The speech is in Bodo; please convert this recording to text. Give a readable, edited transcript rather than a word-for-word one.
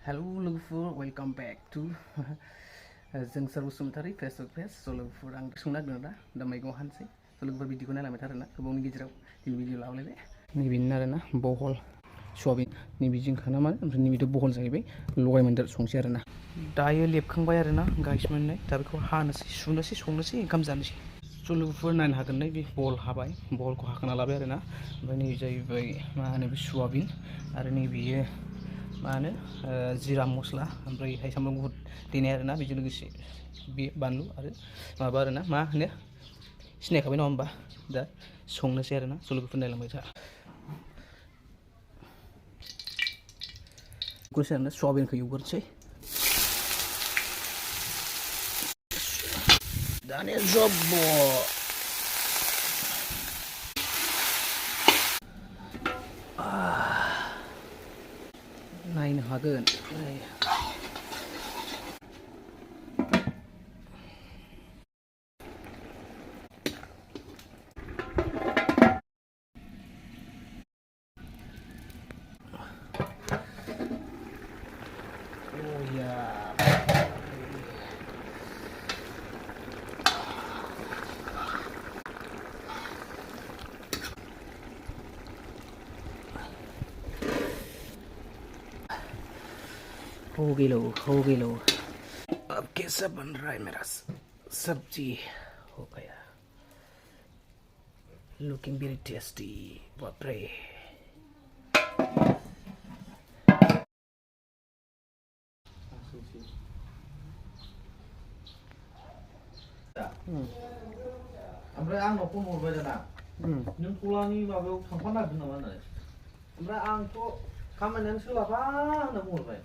Hello लोगोफोर वेलकाम बैक टू जों सोर बसुमतारी फेस टु फेस स' लोगोफोर आं संनो नागिरदों दा मैगं हानोसै स' लोगोफोर भिडिअखौ नायलांबाय थारो ना गोबावनि गेजेराव दिनै भिडिअ लाबोलायबाय नैबेनो आरो ना बहल सवाबिन नैबे जिंखा ना मा ओमफ्राय नैबेथ' बहल जाहैबाय लगाय मोन्देर संसै आरो ना दायो लेबखांबाय आरो ना गाइस मोननाय दा बेखौ हानोसै सुनोसै संनोसै ओंखाम जानोसै स' लोगोफोर नायनो हागोन नै बे बहल हाबाय बहलखौ हाखांना लाबाय आरो ना ओमफ्राय नै जाहैबाय मा होनो बे सवाबिन आरो नैबेयो मा होनो जिरा मस्ला ओमफ्रायहाय सामब्राम गुफुर देनाय आरो ना बेजों लोगोसे बे बानलु आरो माबा आरो ना मा होनो सिनायखाबाय नङा होमबा दा संनोसै आरो ना स' लोगोफोर नायलांबाय था गुसै आरो ना सवाबिनखौ एवग्रोसै दानिया जब्ब' नायनो हागोन हो गया अब कैसा बन रहा है मेरा सब्जी हो गया लुकिंग वेरी टेस्टी बाप रे ओमफ्राय आंनाव फन हरबाय दाना नों टलानि माबायाव थांफानो नागिरदों नामा होननानै ओमफ्राय आंथ' खामानियानो सोलाबा होनना बुंहरबाय